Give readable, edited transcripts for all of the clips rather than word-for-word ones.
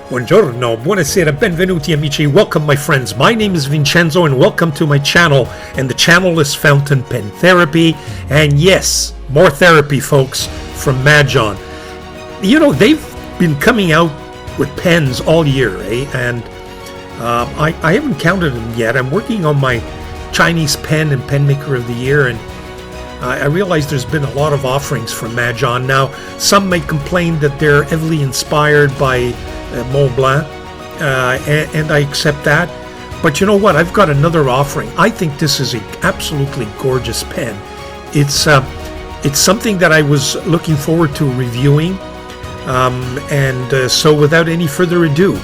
Buongiorno, buonasera, benvenuti amici. Welcome my friends. My name is Vincenzo and welcome to my channel. And the channel is Fountain Pen Therapy. And yes, more therapy folks from Majohn. You know, they've been coming out with pens all year, eh? And I haven't counted them yet. I'm working on my Chinese pen and pen maker of the year, and I realize there's been a lot of offerings from Majohn. Now, some may complain that they're heavily inspired by Mont Blanc, and I accept that. But you know what? I've got another offering. I think this is an absolutely gorgeous pen. It's something that I was looking forward to reviewing. So without any further ado,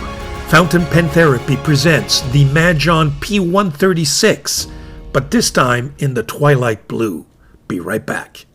Fountain Pen Therapy presents the Majohn P136, but this time in the Twilight Blue. Be right back.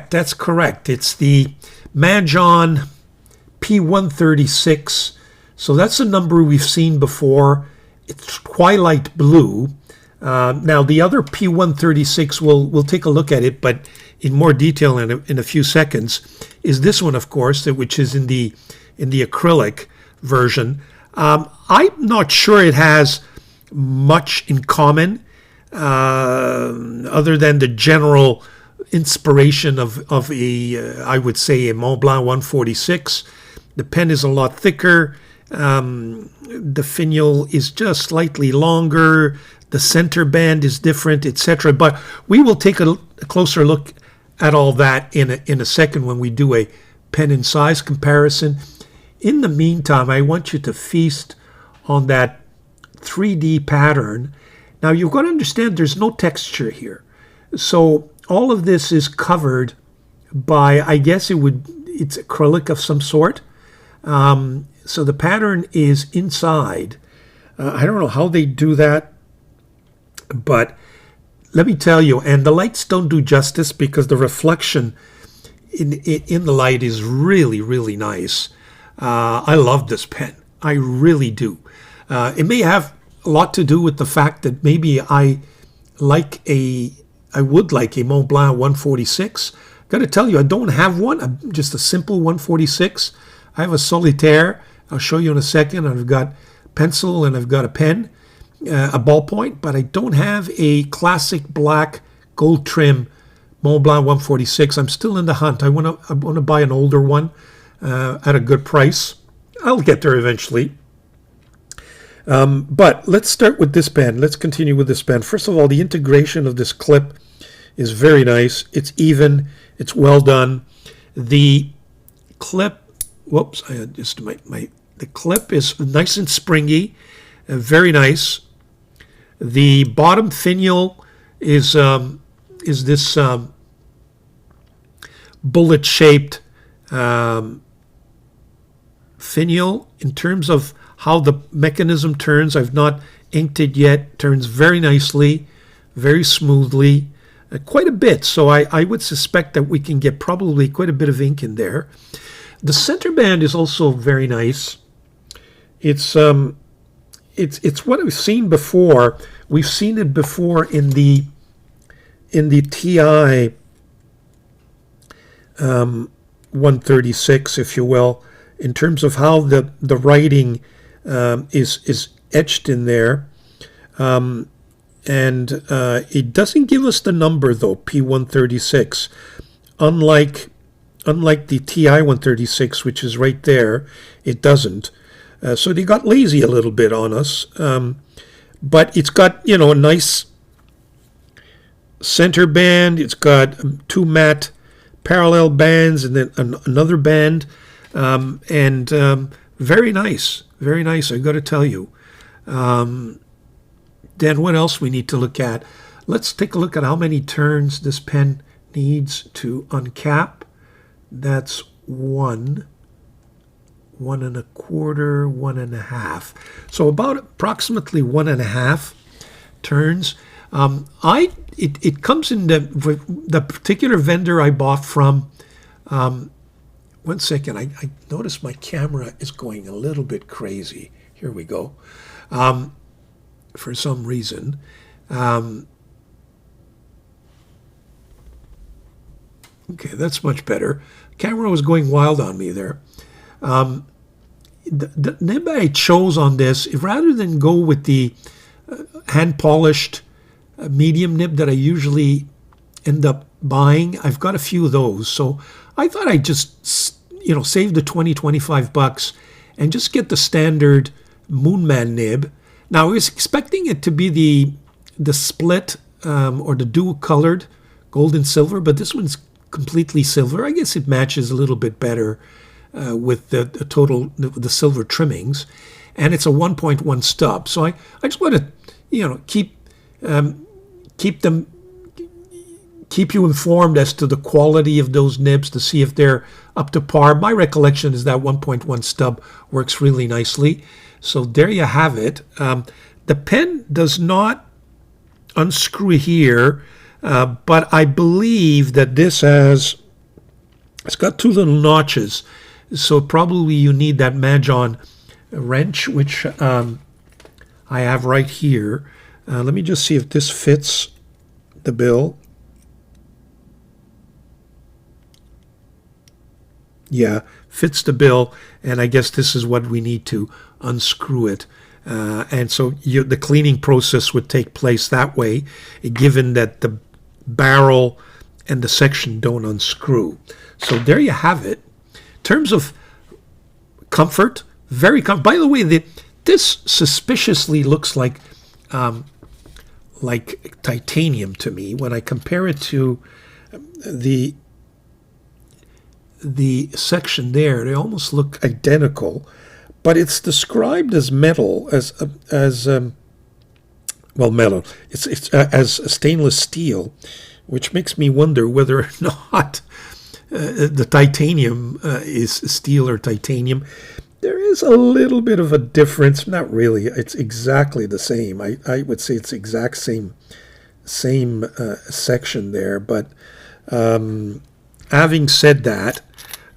That's correct. It's the Majohn P136. So that's a number we've seen before. It's Twilight Blue. Now the other P136, we'll take a look at it, but in more detail in a few seconds, is this one, of course, which is in the acrylic version. I'm not sure it has much in common, other than the general inspiration of I would say a Mont Blanc 146. The pen is a lot thicker. The finial is just slightly longer. The center band is different, etc. But we will take a closer look at all that in a second when we do a pen and size comparison. In the meantime, I want you to feast on that 3D pattern. Now you've got to understand there's no texture here. So all of this is covered by, I guess it's acrylic of some sort. So the pattern is inside. I don't know how they do that, but let me tell you, and the lights don't do justice because the reflection in the light is really, really nice. I love this pen. I really do. It may have a lot to do with the fact that maybe I would like a Mont Blanc 146. Got to tell you, I don't have one. I'm just a simple 146. I have a solitaire. I'll show you in a second. I've got pencil and I've got a pen, a ballpoint, but I don't have a classic black gold trim Mont Blanc 146. I'm still in the hunt. I want to buy an older one at a good price. I'll get there eventually. But let's start with this pen. Let's continue with this pen. First of all, the integration of this clip is very nice. It's even. It's well done. The clip. Whoops! The clip is nice and springy, very nice. The bottom finial is this bullet-shaped finial. In terms of how the mechanism turns, I've not inked it yet. Turns very nicely, very smoothly, quite a bit. So I would suspect that we can get probably quite a bit of ink in there. The center band is also very nice. It's what we've seen before. We've seen it before in the in the TI 136, if you will, in terms of how the writing is etched in there. And it doesn't give us the number, though, P136. Unlike the TI 136, which is right there, it doesn't. So they got lazy a little bit on us. But it's got, a nice center band. It's got two matte parallel bands and then another band. Very nice. Very nice, I've got to tell you. Then what else we need to look at? Let's take a look at how many turns this pen needs to uncap. That's 1, 1 1/4, 1 1/2. So about approximately 1 1/2 turns. It comes in the particular vendor I bought from. 1 second, I noticed my camera is going a little bit crazy. Here we go. For some reason. Okay, that's much better. Camera was going wild on me there. The nib I chose on this, rather than go with the hand-polished medium nib that I usually end up buying, I've got a few of those. So I thought I'd just, save the $20-25 and just get the standard Moonman nib. Now, I was expecting it to be the split or the dual-colored gold and silver, but this one's completely silver. I guess it matches a little bit better with the silver trimmings, and it's a 1.1 stub. So I just want to keep you informed as to the quality of those nibs to see if they're up to par. My recollection is that 1.1 stub works really nicely. So there you have it. The pen does not unscrew here, but I believe that it's got two little notches. So probably you need that Majohn wrench, which I have right here. Let me just see if this fits the bill. Yeah, fits the bill, and I guess this is what we need to unscrew it. And so the cleaning process would take place that way, given that the barrel and the section don't unscrew. So there you have it. In terms of comfort, very comfortable. By the way, this suspiciously looks like titanium to me when I compare it to the section there. They almost look identical, but it's described as metal, metal. It's as stainless steel, which makes me wonder whether or not the titanium is steel or titanium. There is a little bit of a difference. Not really. It's exactly the same. I would say it's exact same section there. But having said that,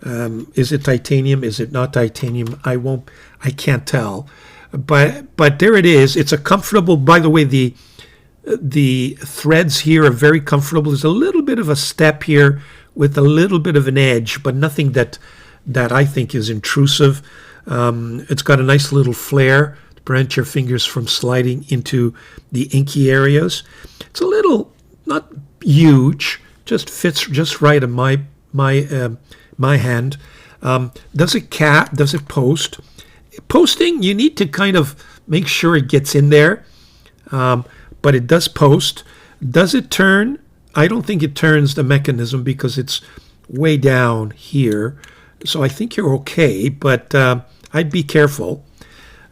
is it titanium? Is it not titanium? I can't tell. But there it is. It's a comfortable. By the way, the threads here are very comfortable. There's a little bit of a step here with a little bit of an edge, but nothing that I think is intrusive. It's got a nice little flare to prevent your fingers from sliding into the inky areas. It's a little, not huge, just fits just right in my hand. Does it post? Posting, you need to kind of make sure it gets in there, but it does post. Does it turn? I don't think it turns the mechanism because it's way down here. So I think you're okay, but I'd be careful.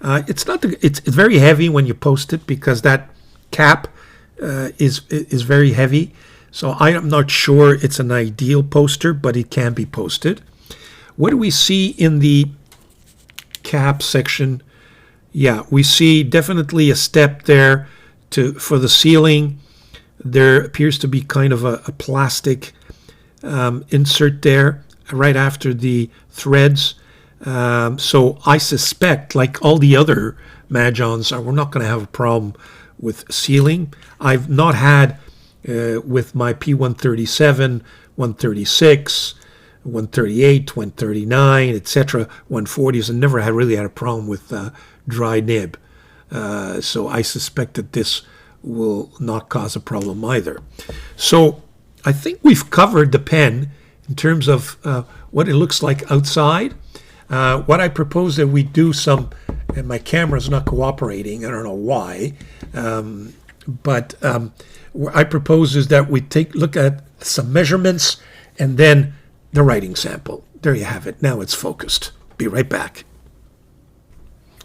It's very heavy when you post it because that cap is very heavy. So I am not sure it's an ideal poster, but it can be posted. What do we see in the cap section? Yeah, we see definitely a step there for the sealing. There appears to be kind of a plastic insert there right after the threads. So I suspect, like all the other Majohns, we're not going to have a problem with sealing. I've not had with my P137, 136, 138, 139, etc., 140s, and never really had a problem with dry nib. So I suspect that this will not cause a problem either. So I think we've covered the pen in terms of what it looks like outside. What I propose that we do some, and my camera's not cooperating, I don't know why, but what I propose is that we look at some measurements and then the writing sample. There you have it. Now it's focused. Be right back.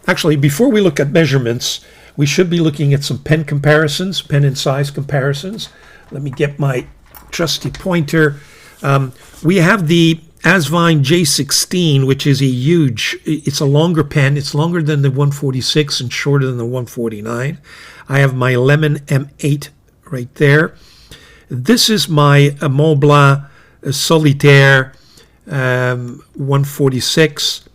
Actually, before we look at measurements, we should be looking at some pen comparisons, pen and size comparisons. Let me get my trusty pointer. We have the Majohn J16, which is it's a longer pen. It's longer than the 146 and shorter than the 149. I have my Lemon M8 right there. This is my Montblanc Solitaire 146.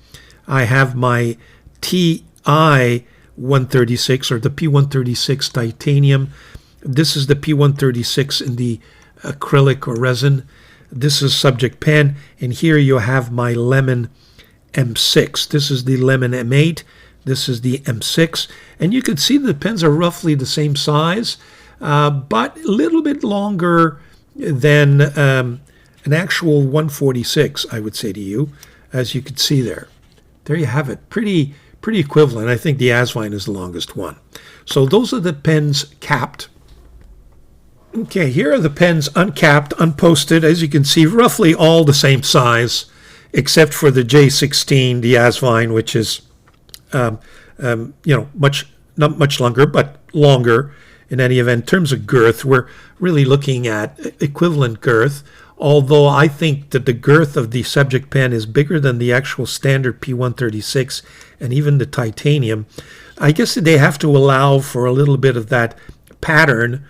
I have my TI 136, or the P136 titanium. This is the P136 in the acrylic or resin. This is subject pen, and here you have my Lemon M6. This is the Lemon M8. This is the M6, and you can see the pens are roughly the same size, but a little bit longer than an actual 146, I would say to you, as you can see there. There you have it. Pretty equivalent. I think the Majohn is the longest one. So those are the pens capped. Okay, here are the pens uncapped, unposted. As you can see, roughly all the same size, except for the J16, the Majohn, which is, not much longer, but longer in any event. In terms of girth, we're really looking at equivalent girth, although I think that the girth of the subject pen is bigger than the actual standard P136 and even the titanium. I guess they have to allow for a little bit of that pattern,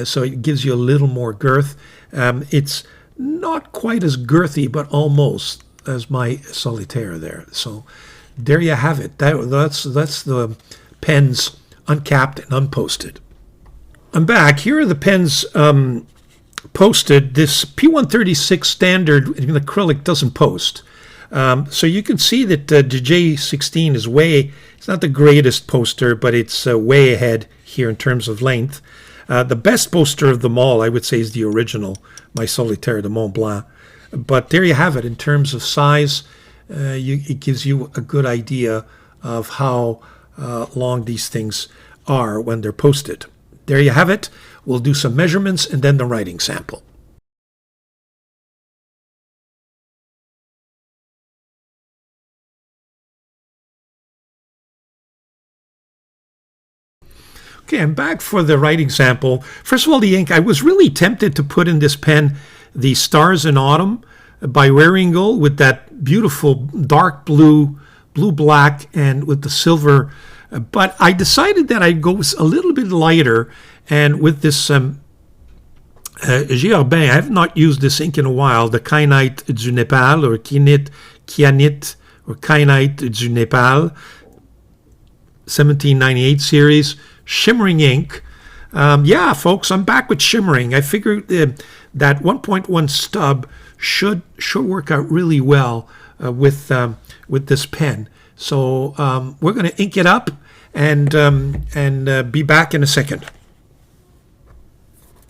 so it gives you a little more girth. It's not quite as girthy, but almost, as my Solitaire there. So there you have it. That's the pens uncapped and unposted. I'm back. Here are the pens posted. This P136 standard in acrylic doesn't post. So you can see that the J16 is it's not the greatest poster, but it's way ahead here in terms of length. The best poster of them all, I would say, is the original, my Solitaire de Mont Blanc. But there you have it. In terms of size, it gives you a good idea of how long these things are when they're posted. There you have it. We'll do some measurements and then the writing sample. Okay, I'm back for the writing sample. First of all, the ink. I was really tempted to put in this pen the Stars in Autumn by Waringal with that beautiful dark blue, blue-black, and with the silver. But I decided that I'd go a little bit lighter, and with this Girbin, I have not used this ink in a while, the Kyanite du Népal, or Kyanite, or Kyanite du Népal, 1798 series, shimmering ink. Yeah, folks, I'm back with shimmering. I figured that 1.1 stub should work out really well with this pen. So we're going to ink it up and be back in a second.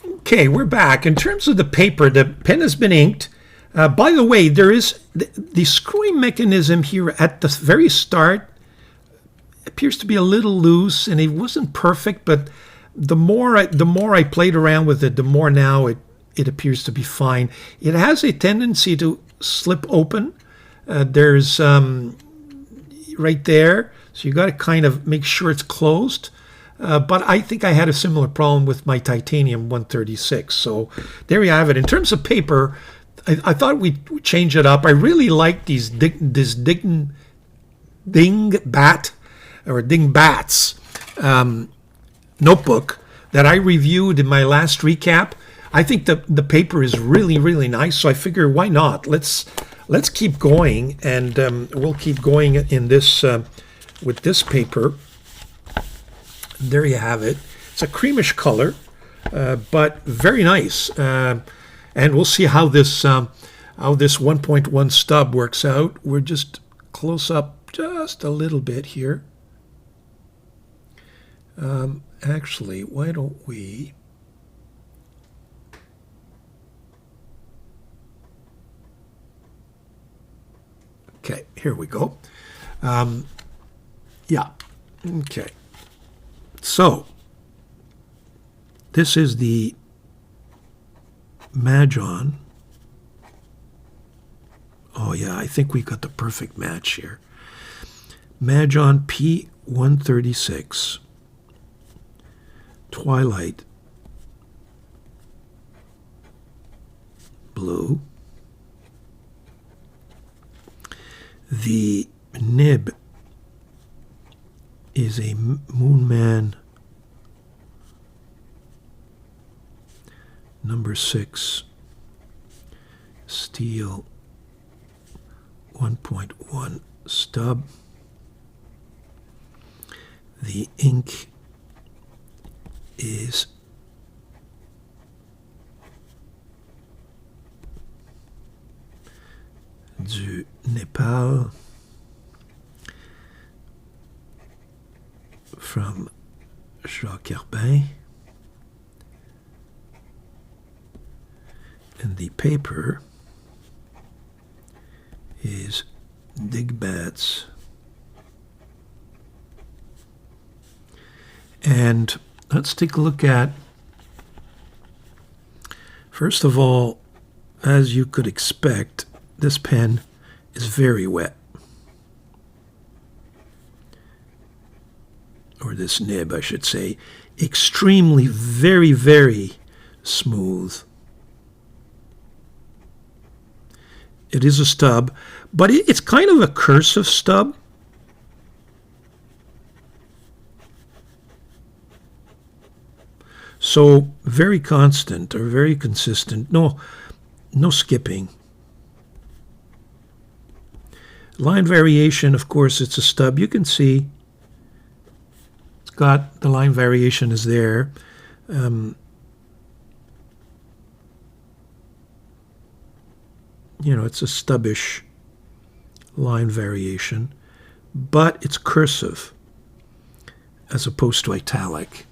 Okay, we're back. In terms of the paper, the pen has been inked. By the way, there is the screwing mechanism here at the very start appears to be a little loose, and it wasn't perfect, but the more I played around with it, the more now it appears to be fine. It has a tendency to slip open. There's right there, so you got to kind of make sure it's closed. But I think I had a similar problem with my titanium 136. So there you have it. In terms of paper, I thought we'd change it up. I really like this Dingbats notebook that I reviewed in my last recap. I think the paper is really, really nice. So I figure, why not? Let's keep going, and we'll keep going in this with this paper. There you have it. It's a creamish color. but very nice. And we'll see how this 1.1 stub works out. We're just close up just a little bit here. Actually, why don't we... Okay, here we go. Yeah, okay. So, this is the Majohn. Oh yeah, I think we got the perfect match here. Majohn P136 Twilight blue. The nib is a Moonman number 6 steel 1.1 stub. The ink is du Nepal from Jacques Herbin, and the paper is Dieman. And let's take a look at, first of all, as you could expect, this pen is very wet. Or this nib, I should say. Extremely, very, very smooth. It is a stub, but it's kind of a cursive stub. So very constant or very consistent. No skipping. Line variation, of course, it's a stub. You can see it's got the line variation is there. You know, it's a stubbish line variation, but it's cursive as opposed to italic.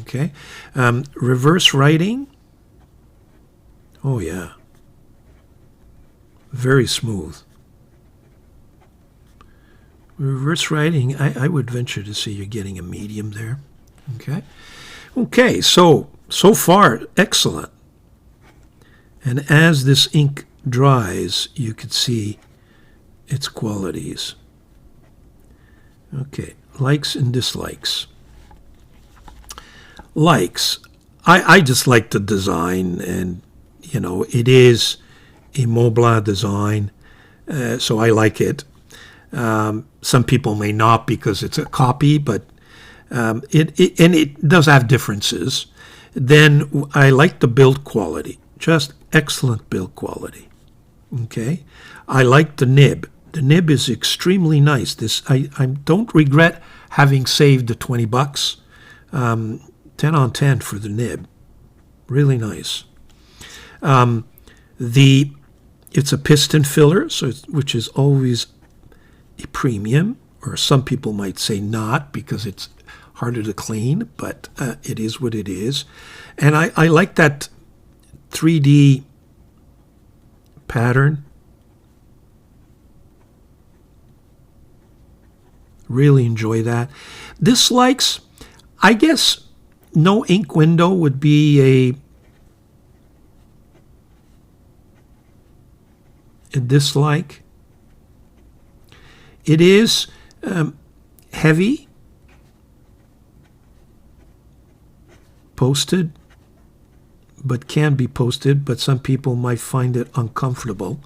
Okay, reverse writing. Oh yeah, very smooth. Reverse writing, I would venture to say you're getting a medium there. Okay, so far, excellent. And as this ink dries, you could see its qualities. Okay, likes and dislikes. Likes, I just like the design, and, you know, it is a Montblanc design, so I like it. Some people may not because it's a copy, but it does have differences. Then I like the build quality, just excellent build quality. Okay, I like the nib. The nib is extremely nice. I don't regret having saved the $20. 10 on 10 for the nib, really nice. It's a piston filler, which is always a premium, or some people might say not because it's harder to clean, but it is what it is. And I like that 3D pattern. Really enjoy that. Dislikes, I guess no ink window would be a dislike. It is heavy, posted, but can be posted, but some people might find it uncomfortable.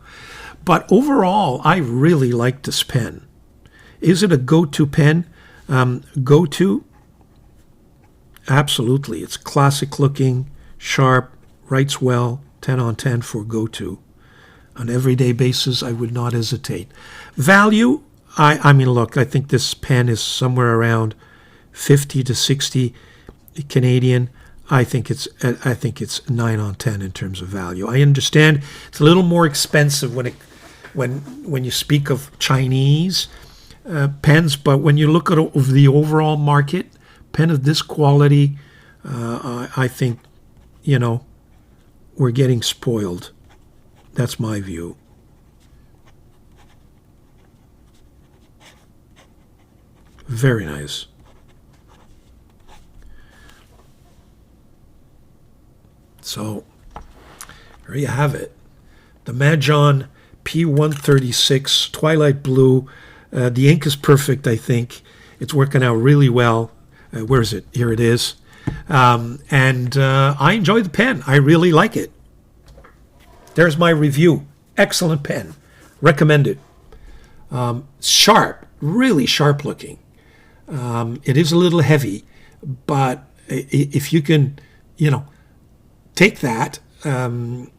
But overall, I really like this pen. Is it a go-to pen? Go-to? Absolutely. It's classic looking, sharp, writes well, 10 on 10 for go-to. On an everyday basis, I would not hesitate. Value? I mean, look, I think this pen is somewhere around 50 to 60 Canadian. I think it's 9 on 10 in terms of value. I understand it's a little more expensive when you speak of Chinese pens, but when you look at the overall market, pen of this quality, I think, we're getting spoiled. That's my view. Very nice. So, there you have it. The Majohn P136 Twilight Blue. The ink is perfect, I think. It's working out really well. Where is it? Here it is. And I enjoy the pen. I really like it. There's my review. Excellent pen. Recommend it. Sharp. Really sharp looking. It is a little heavy, but if you can, take that, and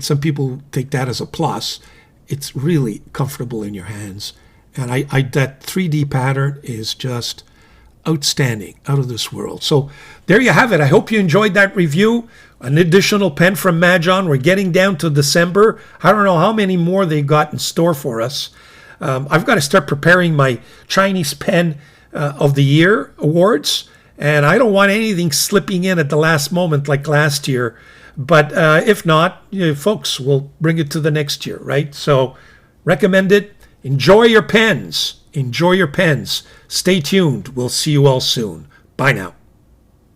some people take that as a plus, it's really comfortable in your hands. And that 3D pattern is just outstanding, out of this world. So there you have it. I hope you enjoyed that review. An additional pen from Majohn. We're getting down to December. I don't know how many more they've got in store for us. I've got to start preparing my Chinese Pen of the Year awards, and I don't want anything slipping in at the last moment like last year. But if not, folks, we'll bring it to the next year, right? So recommend it. Enjoy your pens. Enjoy your pens. Stay tuned. We'll see you all soon. Bye now.